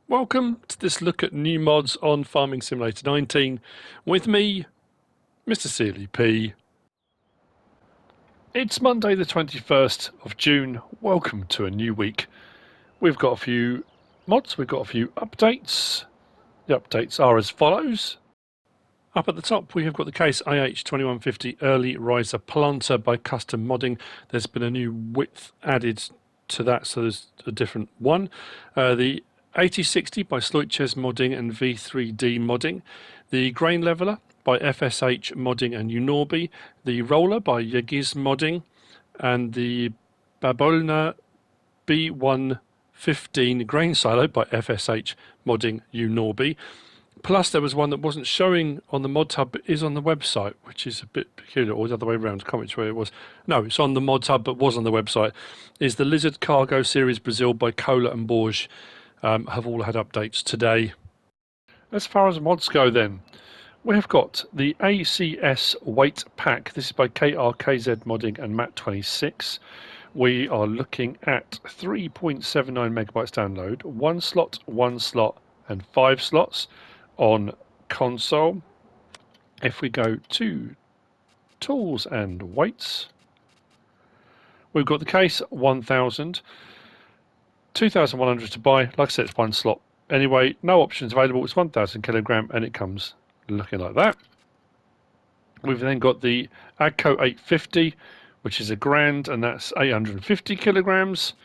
Welcome to this look at new mods on Farming Simulator 19 with me, MrSealyp. It's Monday the 21st of June. Welcome to a new week. We've got a few mods, we've got a few updates. The updates are as follows. Up at the top we have got the Case IH2150 Early Riser Planter by KrkzModding. There's been a new width added to that, so there's a different one. The 8060 by KrkzModding and V3D Modding, the Grain Leveler by FS19 and Unorbi, the Roller by KrkzModding, and the Babolna B115 Grain Silo by FS19 Unorbi. Plus there was one that wasn't showing on the mod hub but is on the website, which is a bit peculiar, or the other way around. I can't remember where it was. No, it's on the mod hub but was on the website. Is the Lizard Cargo Series Brazil by Kohler and Borge. Have all had updates today. As far as mods go then, we have got the ACS Weight Pack. This is by KrkzModding and Mat26. We are looking at 3.79 megabytes download, 1 slot, and 5 slots on console. If we go to tools and weights, we've got the Case 1000. 2,100 to buy. Like I said, it's 1 slot. Anyway, no options available. It's 1,000 kilogram and it comes looking like that. We've then got the AGCO 850, which is $1,000, and that's 850 kilograms.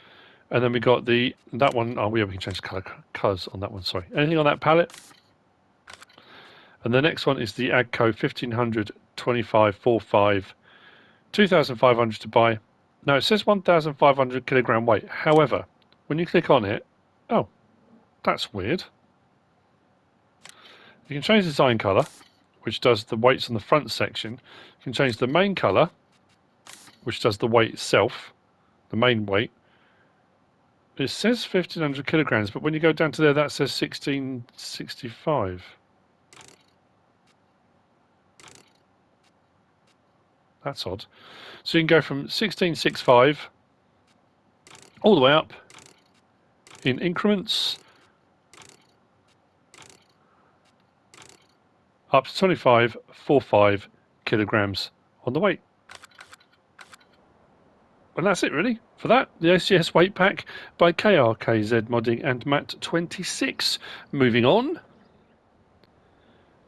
And then we got that one. Oh, we can change colors on that one. Sorry. Anything on that pallet? And the next one is the AGCO 1500 2545, 2,500 to buy. Now it says 1,500 kilogram weight. However, when you click on it, oh, that's weird. You can change the design color, which does the weights on the front section. You can change the main color, which does the weight itself, the main weight. It says 1,500 kilograms, but when you go down to there, that says 1,665. That's odd. So you can go from 1,665 all the way up in increments up to 2545 kilograms on the weight. And that's it really for that. The ACS Weight Pack by KrkzModding and Mat26. Moving on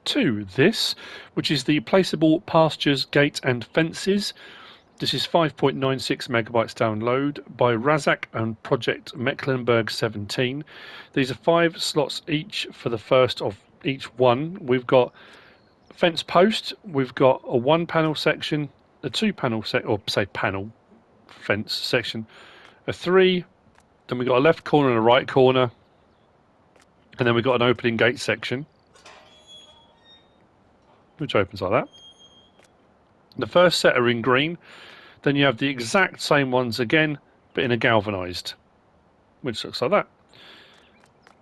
to this, which is the Placeable Pastures, Gate and Fences. This is 5.96 megabytes download by Razak and Project Mecklenburg 17. These are 5 slots each for the first of each one. We've got fence post, we've got a 1-panel section, a 2-panel panel fence section, a 3, then we've got a left corner and a right corner, and then we've got an opening gate section, which opens like that. The first set are in green. Then you have the exact same ones again, but in a galvanized, which looks like that.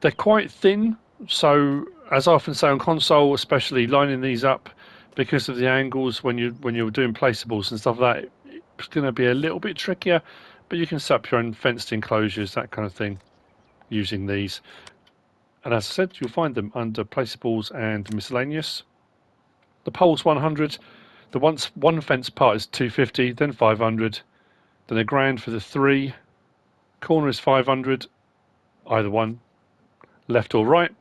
They're quite thin, so as I often say on console, especially lining these up because of the angles when you're doing placeables and stuff like that, it's going to be a little bit trickier. But you can set up your own fenced enclosures, that kind of thing, using these. And as I said, you'll find them under placeables and miscellaneous. The pole's 100. The one fence part is 250, then 500, then $1,000 for the 3. Corner is 500, either one, left or right.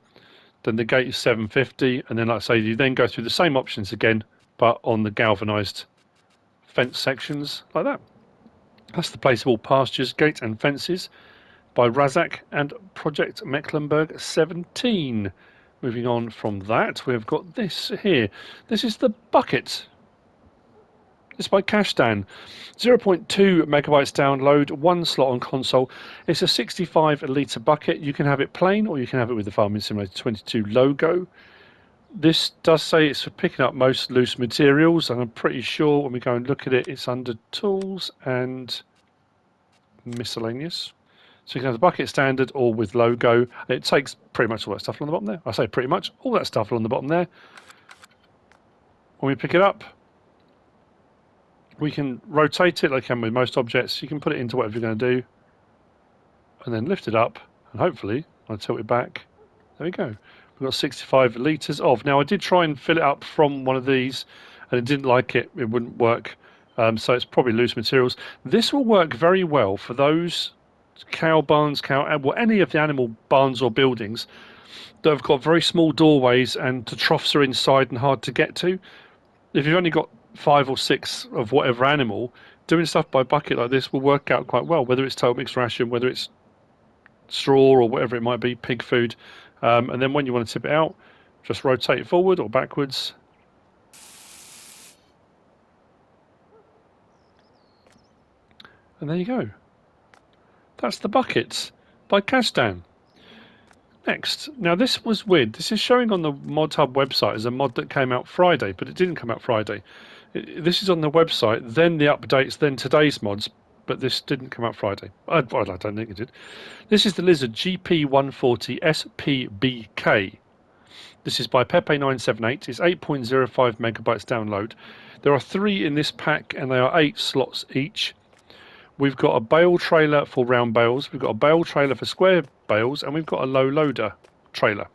Then the gate is 750, and then like I say, you then go through the same options again, but on the galvanized fence sections like that. That's the Placeable Pastures, Gate and Fences by Razak and Project Mecklenburg 17. Moving on from that, we've got this here. This is the bucket. It's by Kasztan. 0.2 megabytes download, 1 slot on console. It's a 65-litre bucket. You can have it plain or you can have it with the Farming Simulator 22 logo. This does say it's for picking up most loose materials, and I'm pretty sure when we go and look at it, it's under tools and miscellaneous. So you can have the bucket standard or with logo. It takes pretty much all that stuff on the bottom there. I say pretty much all that stuff on the bottom there. When we pick it up, we can rotate it like I can with most objects. You can put it into whatever you're going to do and then lift it up, and hopefully I'll tilt it back There we go. We've got 65 litres of. Now I did try and fill it up from one of these and it didn't like it. It wouldn't work. So it's probably loose materials. This will work very well for those cow barns, well, any of the animal barns or buildings that have got very small doorways and the troughs are inside and hard to get to. If you've only got 5 or 6 of whatever animal, doing stuff by bucket like this will work out quite well, whether it's total mixed ration, whether it's straw or whatever it might be, pig food. And then when you want to tip it out, just rotate it forward or backwards. And there you go. That's the buckets by Kasztan. Next, now this was weird. This is showing on the Mod Hub website as a mod that came out Friday, but it didn't come out Friday. This is on the website, then the updates, then today's mods, but this didn't come out Friday. I don't think it did. This is the Lizard GP140 SPBK. This is by Pepe978. It's 8.05 megabytes download. There are 3 in this pack, and they are 8 slots each. We've got a bale trailer for round bales, we've got a bale trailer for square bales, and we've got a low loader trailer.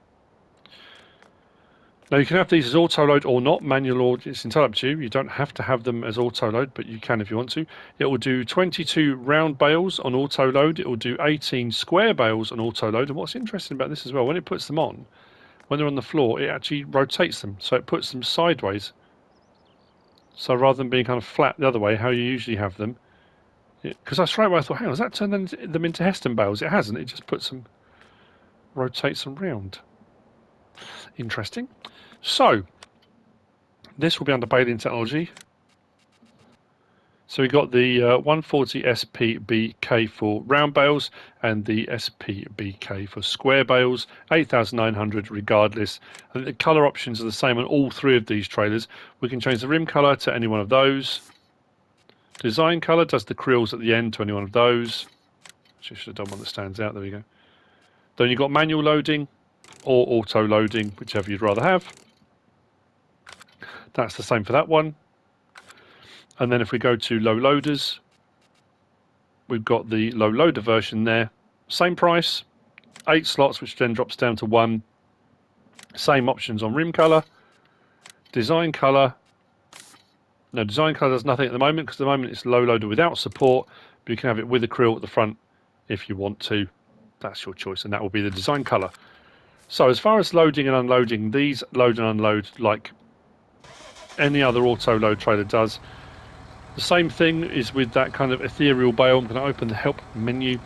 Now you can have these as auto load or not, manual or it's entirely up to you. You don't have to have them as auto load, but you can if you want to. It will do 22 round bales on auto load, it will do 18 square bales on auto load, and what's interesting about this as well, when it puts them on, when they're on the floor, it actually rotates them, so it puts them sideways. So rather than being kind of flat the other way, how you usually have them, because I straight away thought, hang on, has that turned them into Heston bales? It hasn't. It just puts them, rotates them round. Interesting. So this will be under baling technology. So we got the 140 SPBK for round bales and the SPBK for square bales, 8,900 regardless. And the colour options are the same on all 3 of these trailers. We can change the rim colour to any one of those. Design colour does the krills at the end to any one of those. Should have done one that stands out. There we go. Then you've got manual loading or auto loading, whichever you'd rather have. That's the same for that one. And then if we go to low loaders, we've got the low loader version there. Same price, 8 slots, which then drops down to 1. Same options on rim colour, design colour. No, design colour does nothing at the moment because at the moment it's low loader without support, but you can have it with a krill at the front if you want to. That's your choice, and that will be the design colour. So as far as loading and unloading, these load and unload like any other auto load trailer does. The same thing is with that kind of ethereal bale. I'm going to open the help menu.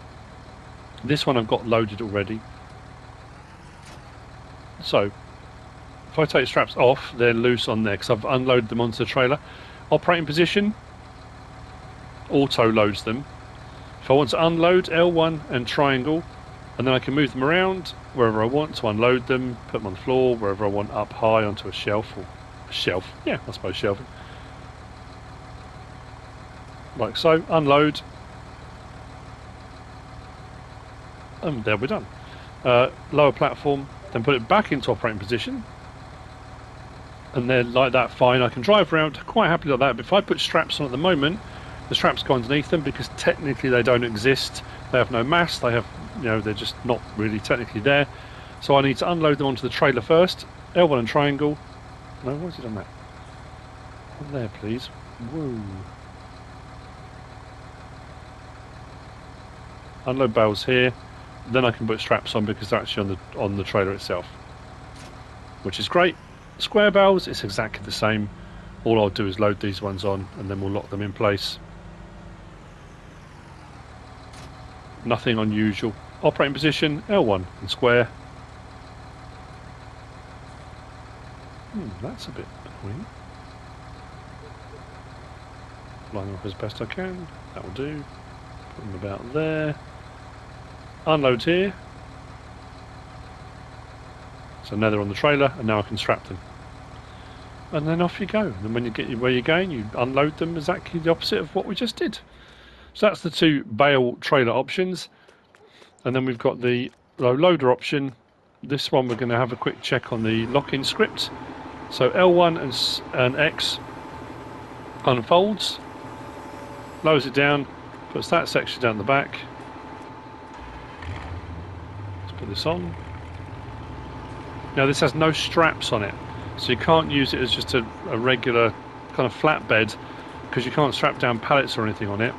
This one I've got loaded already. So if I take the straps off, they're loose on there because I've unloaded them onto the trailer. Operating position, auto loads them. If I want to unload, L1 and triangle, and then I can move them around wherever I want to unload them, put them on the floor, wherever I want, up high onto a shelf, or a shelf, yeah, I suppose shelving. Like so, unload, and there we're done. Lower platform, then put it back into operating position, and then like that, fine. I can drive around quite happily like that, but if I put straps on at the moment, the straps go underneath them because technically they don't exist. They have no mass, they have, you know, they're just not really technically there. So I need to unload them onto the trailer first. L1 and triangle. No, where's it on that? On there, please. Whoa. Unload bales here. Then I can put straps on because they're actually on the trailer itself, which is great. Square bales, it's exactly the same. All I'll do is load these ones on and then we'll lock them in place. Nothing unusual. Operating position, L1 and square. That's a bit annoying. Line them up as best I can. That will do. Put them about there. Unload here. So now they're on the trailer and now I can strap them. And then off you go. And then when you get where you're going, you unload them exactly the opposite of what we just did. So that's the 2 bale trailer options. And then we've got the low loader option. This one we're going to have a quick check on the lock-in script. So L1 and X unfolds, lowers it down, puts that section down the back. Let's put this on. Now this has no straps on it, so you can't use it as just a regular kind of flatbed, because you can't strap down pallets or anything on it.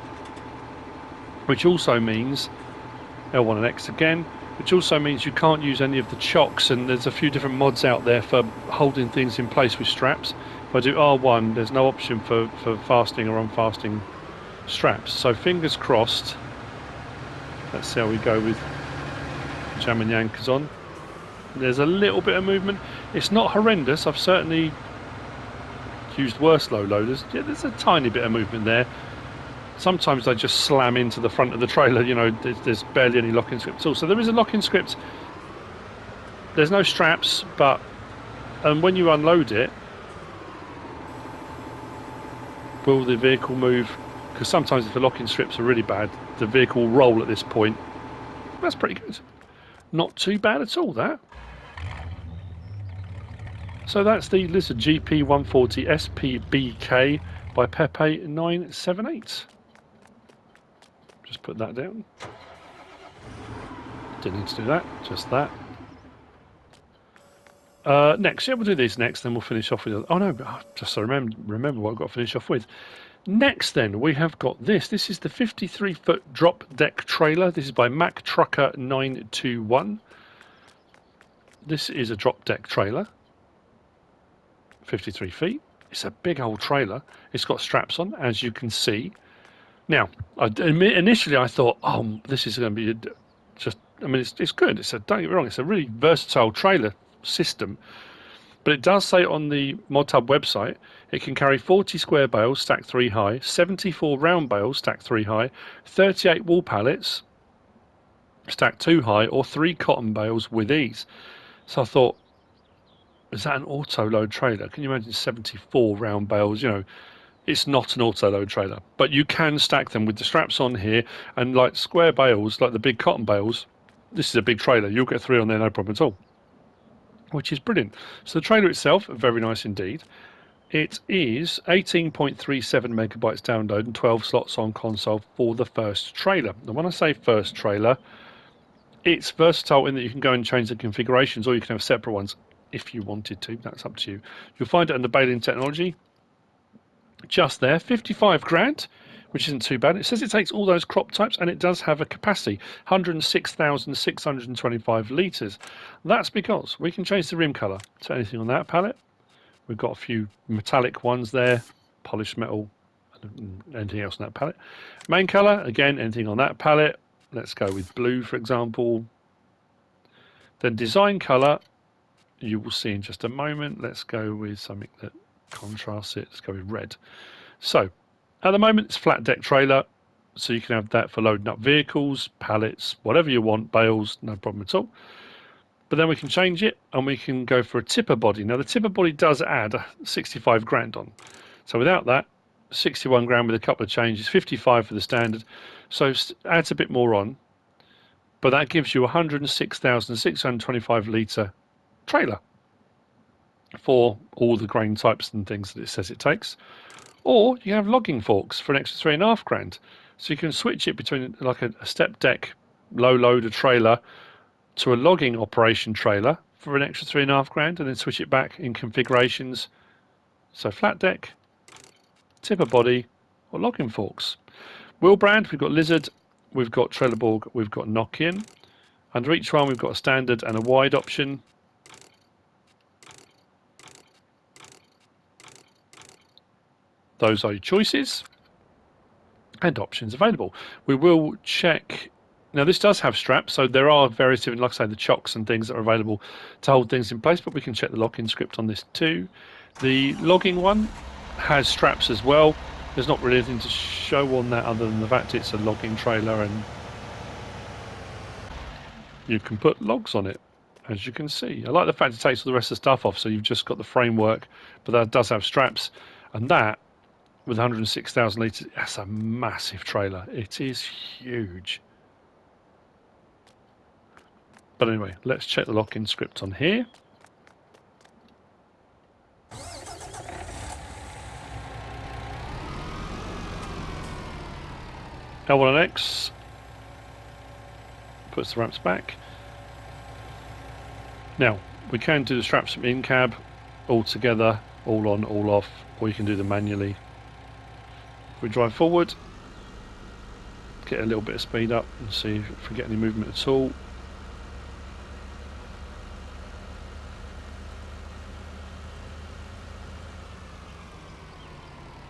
Which also means, L1 and X again, which also means you can't use any of the chocks, and there's a few different mods out there for holding things in place with straps. If I do R1, there's no option for fasting or unfasting straps. So fingers crossed. Let's see how we go with jamming the anchors on. There's a little bit of movement. It's not horrendous. I've certainly used worse low loaders. Yeah, there's a tiny bit of movement there. Sometimes they just slam into the front of the trailer. You know, there's barely any locking script at all. So there is a locking script. There's no straps, but when you unload it, will the vehicle move? Because sometimes if the locking strips are really bad, the vehicle will roll at this point. That's pretty good. Not too bad at all, that. So that's the Lizard GP140 SPBK by Pepe978. Just put that down. Didn't need to do that, just that. Next, yeah, we'll do these next, then we'll finish off with... Oh no, just so remember what I've got to finish off with. Next then, we have got this. This is the 53-foot drop deck trailer. This is by MacTrucker921. This is a drop deck trailer. 53 feet. It's a big old trailer. It's got straps on, as you can see. Now, initially I thought, oh, this is going to be just... I mean, it's good. Don't get me wrong, it's a really versatile trailer system. But it does say on the ModTub website, it can carry 40 square bales stacked 3 high, 74 round bales stacked 3 high, 38 wall pallets stacked 2 high, or 3 cotton bales with ease. So I thought, is that an auto-load trailer? Can you imagine 74 round bales? You know, it's not an auto-load trailer. But you can stack them with the straps on here, and like square bales, like the big cotton bales, this is a big trailer. You'll get 3 on there, no problem at all. Which is brilliant. So the trailer itself, very nice indeed. It is 18.37 megabytes download and 12 slots on console for the first trailer. And when I say first trailer, it's versatile in that you can go and change the configurations, or you can have separate ones if you wanted to. That's up to you. You'll find it under baling technology. Just there, 55 grand, which isn't too bad. It says it takes all those crop types, and it does have a capacity, 106,625 litres. That's because we can change the rim colour to anything on that palette. We've got a few metallic ones there, polished metal, and anything else on that palette. Main colour, again, anything on that palette. Let's go with blue, for example. Then design colour, you will see in just a moment. Let's go with something that contrasts it. Let's go with red. So at the moment it's flat deck trailer, so you can have that for loading up vehicles, pallets, whatever you want, bales, no problem at all. But then we can change it and we can go for a tipper body. Now the tipper body does add 65 grand on, so without that, 61 grand with a couple of changes, 55 for the standard, so adds a bit more on, but that gives you 106,625 litre trailer for all the grain types and things that it says it takes. Or you have logging forks for an extra 3.5 grand. So you can switch it between like a step deck low loader trailer to a logging operation trailer for an extra 3.5 grand, and then switch it back in configurations. So flat deck, tipper body, or logging forks. Wheel brand, we've got Lizard, we've got Trelleborg, we've got Nokian. Under each one we've got a standard and a wide option. Those are your choices and options available. We will check. Now this does have straps, so there are various different, like I say, the chocks and things that are available to hold things in place, but we can check the lock-in script on this too. The logging one has straps as well. There's not really anything to show on that other than the fact it's a logging trailer and you can put logs on it, as you can see. I like the fact it takes all the rest of the stuff off, so you've just got the framework, but that does have straps, and that with 106,000 litres, that's a massive trailer. It is huge. But anyway, let's check the lock-in script on here. L1 and X puts the ramps back. Now, We can do the straps from in-cab, all together, all on, all off, or you can do them manually. If we drive forward, get a little bit of speed up and see if we get any movement at all.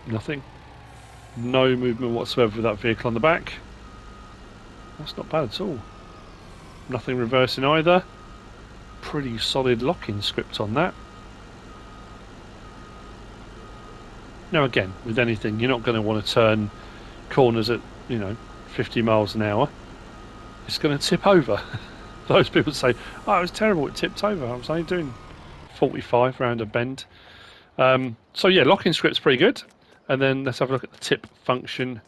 Nothing. No movement whatsoever with that vehicle on the back. That's not bad at all. Nothing reversing either. Pretty solid locking script on that. Now again, with anything, you're not going to want to turn corners at, 50 miles an hour. It's going to tip over. Those people say, oh, it was terrible, it tipped over. I was only doing 45 around a bend. So yeah, locking script's pretty good. And then let's have a look at the tip function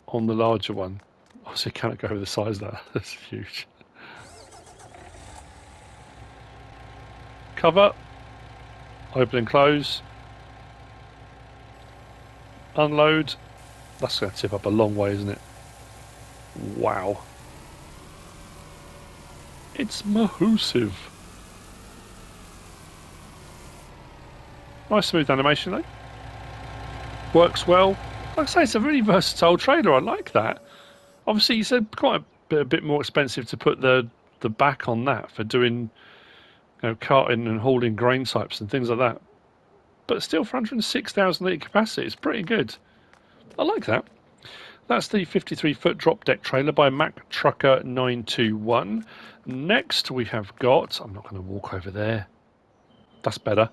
on the larger one. Obviously, can't go over the size of that. That's huge. Cover, open and close, unload. That's going to tip up a long way, isn't it? Wow. It's massive. Nice smooth animation though. Works well. Like I say, it's a really versatile trailer. I like that. Obviously, it's quite a bit more expensive to put the back on that for doing, carting and hauling grain types and things like that. But still, for 106,000 litre capacity, it's pretty good. I like that. That's the 53-foot drop deck trailer by KrkzModding. Next, we have got... I'm not going to walk over there. That's better.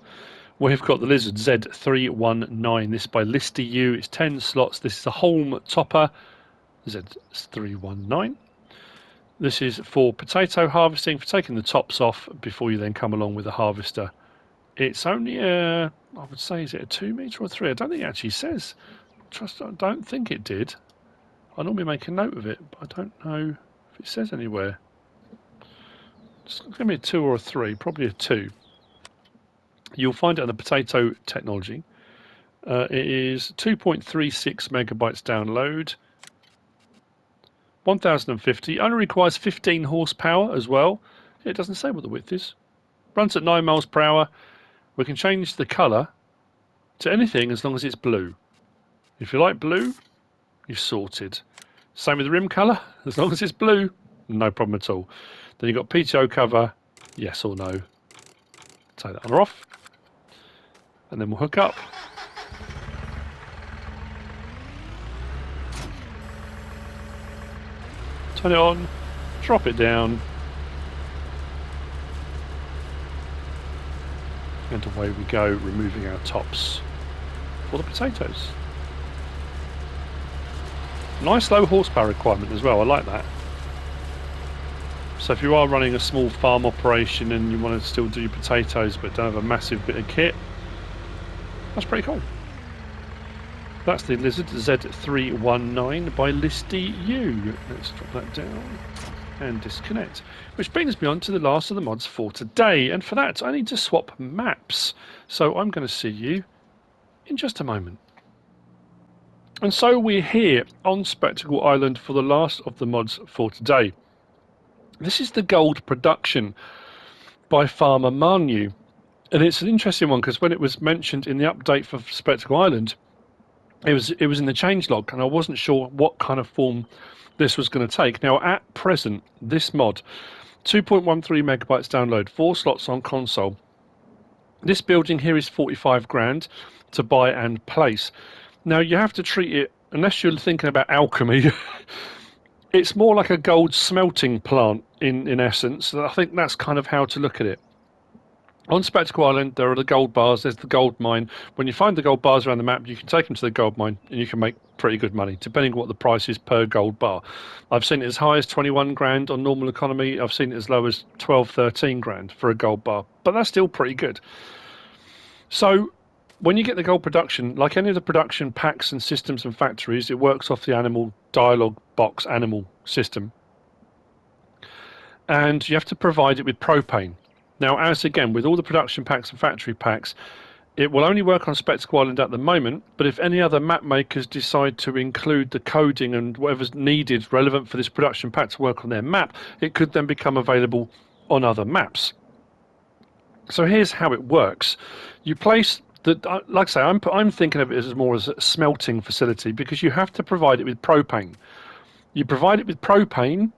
We've got the Lizard Z319. This is by ListiU. It's 10 slots. This is a Holm topper. Z319. This is for potato harvesting, for taking the tops off before you then come along with a harvester. It's only I would say, is it a 2 metre or 3? I don't think it actually says. I don't think it did. I normally make a note of it, but I don't know if it says anywhere. It's going to be a 2 or a 3, probably a 2. You'll find it on the potato technology. It is 2.36 megabytes download. 1050. Only requires 15 horsepower as well. It doesn't say what the width is. Runs at 9 miles per hour. We can change the colour to anything as long as it's blue. If you like blue, you're sorted. Same with the rim colour. As long as it's blue, no problem at all. Then you've got PTO cover, yes or no. Take that on or off. And then we'll hook up. Turn it on, drop it down. And away we go, removing our tops for the potatoes. Nice low horsepower requirement as well, I like that. So if you are running a small farm operation and you want to still do your potatoes but don't have a massive bit of kit, that's pretty cool. That's the Lizard Z319 by ListiU. Let's drop that down and disconnect. Which brings me on to the last of the mods for today. And for that, I need to swap maps. So I'm going to see you in just a moment. And so we're here on Spectacle Island for the last of the mods for today. This is the gold production by farmer Mahnew. And it's an interesting one because when it was mentioned in the update for Spectacle Island, it was in the changelog, and I wasn't sure what kind of form this was going to take. Now, at present, this mod, 2.13 megabytes download, 4 slots on console. This building here is 45 grand to buy and place. Now, you have to treat it, unless you're thinking about alchemy, it's more like a gold smelting plant in essence. I think that's kind of how to look at it. On Spectacle Island, there are the gold bars, there's the gold mine. When you find the gold bars around the map, you can take them to the gold mine and you can make pretty good money, depending on what the price is per gold bar. I've seen it as high as 21 grand on normal economy. I've seen it as low as 12, 13 grand for a gold bar, but that's still pretty good. So when you get the gold production, like any of the production packs and systems and factories, it works off the animal dialogue box animal system. And you have to provide it with propane. Now, as again, with all the production packs and factory packs, it will only work on Spectacle Island at the moment, but if any other map makers decide to include the coding and whatever's needed relevant for this production pack to work on their map, it could then become available on other maps. So here's how it works. You place the, like I say, I'm thinking of it as more as a smelting facility, because you have to provide it with propane. You provide it with propane,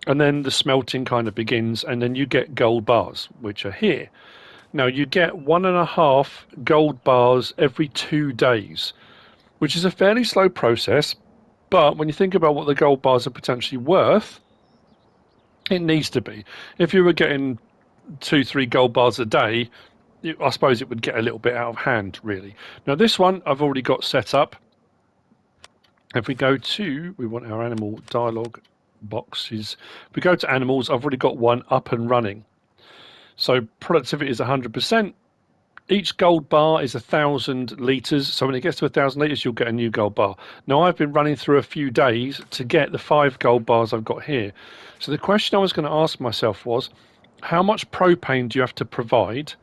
and then the smelting kind of begins, and then you get gold bars, which are here. Now you get 1.5 gold bars every 2 days, which is a fairly slow process. But when you think about what the gold bars are potentially worth, it needs to be. If you were getting 2, 3 gold bars a day, I suppose it would get a little bit out of hand, really. Now this one I've already got set up. If we go to, we want our animal dialogue boxes. If we go to animals, I've already got one up and running. So productivity is 100%. Each gold bar is 1,000 litres. So when it gets to 1,000 litres, you'll get a new gold bar. Now I've been running through a few days to get the 5 gold bars I've got here. So the question I was going to ask myself was, how much propane do you have to provide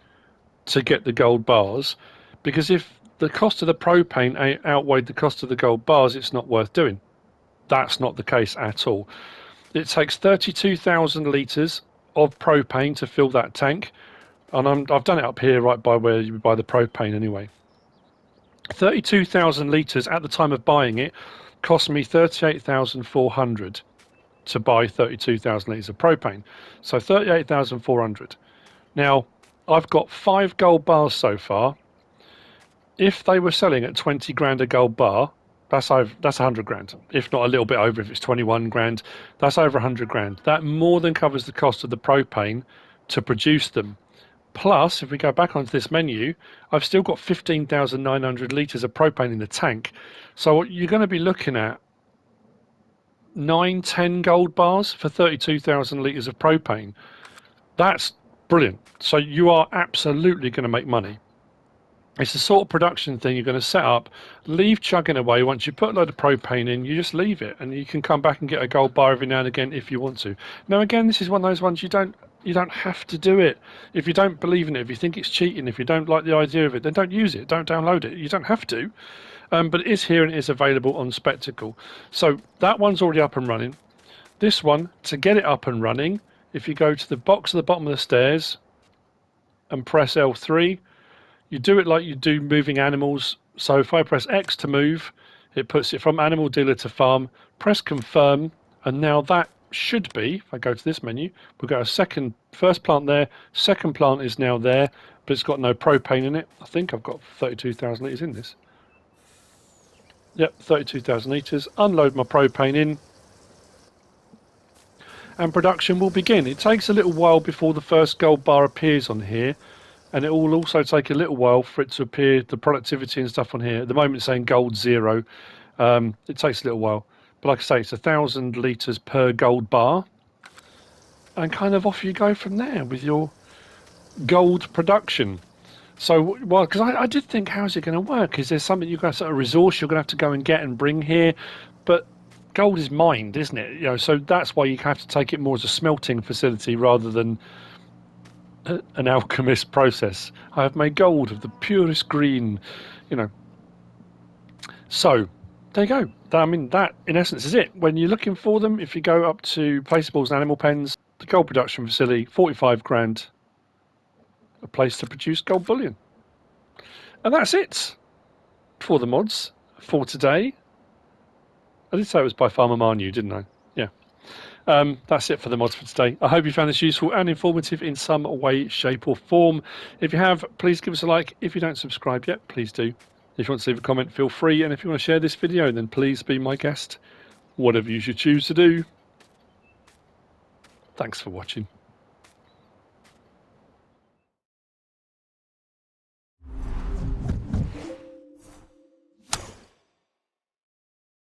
to get the gold bars? Because if the cost of the propane outweighed the cost of the gold bars, it's not worth doing. That's not the case at all. It takes 32,000 litres of propane to fill that tank. And I've done it up here right by where you buy the propane anyway. 32,000 litres at the time of buying it cost me 38,400 to buy 32,000 litres of propane. So 38,400. Now, I've got 5 gold bars so far. If they were selling at 20 grand a gold bar, that's 100 grand. If not a little bit over, if it's 21 grand, that's over 100 grand. That more than covers the cost of the propane to produce them. Plus, if we go back onto this menu, I've still got 15,900 litres of propane in the tank. So you're going to be looking at 9, 10 gold bars for 32,000 litres of propane. That's brilliant. So you are absolutely going to make money. It's the sort of production thing you're going to set up, leave chugging away. Once you put a load of propane in, you just leave it, and you can come back and get a gold bar every now and again if you want to. Now, again, this is one of those ones you don't have to do it. If you don't believe in it, if you think it's cheating, if you don't like the idea of it, then don't use it. Don't download it. You don't have to. But it is here and it is available on Spectacle. So that one's already up and running. This one, to get it up and running, if you go to the box at the bottom of the stairs and press L3, you do it like you do moving animals. So if I press X to move, it puts it from animal dealer to farm. Press confirm, and now that should be, if I go to this menu, we've got a first plant there, second plant is now there, but it's got no propane in it. I think I've got 32,000 litres in this. Yep, 32,000 litres. Unload my propane in, and production will begin. It takes a little while before the first gold bar appears on here, and it will also take a little while for it to appear, the productivity and stuff on here. At the moment it's saying gold 0. It takes a little while. But like I say, it's 1,000 litres per gold bar. And kind of off you go from there with your gold production. So, well, because I did think, how's it going to work? Is there something you've got, sort of resource you're going to have to go and get and bring here? But gold is mined, isn't it? You know, so that's why you have to take it more as a smelting facility rather than an alchemist process. I have made gold of the purest green, you know. So there you go. I mean, that in essence is it. When you're looking for them, if you go up to Placeables and Animal Pens, the gold production facility, 45 grand, a place to produce gold bullion. And that's it for the mods for today. I did say it was by Farmer Mahnew, didn't I? Yeah. That's it for the mods for today. I hope you found this useful and informative in some way, shape or form. If you have, please give us a like. If you don't subscribe yet, please do. If you want to leave a comment, feel free. And if you want to share this video, then please be my guest. Whatever you should choose to do. Thanks for watching.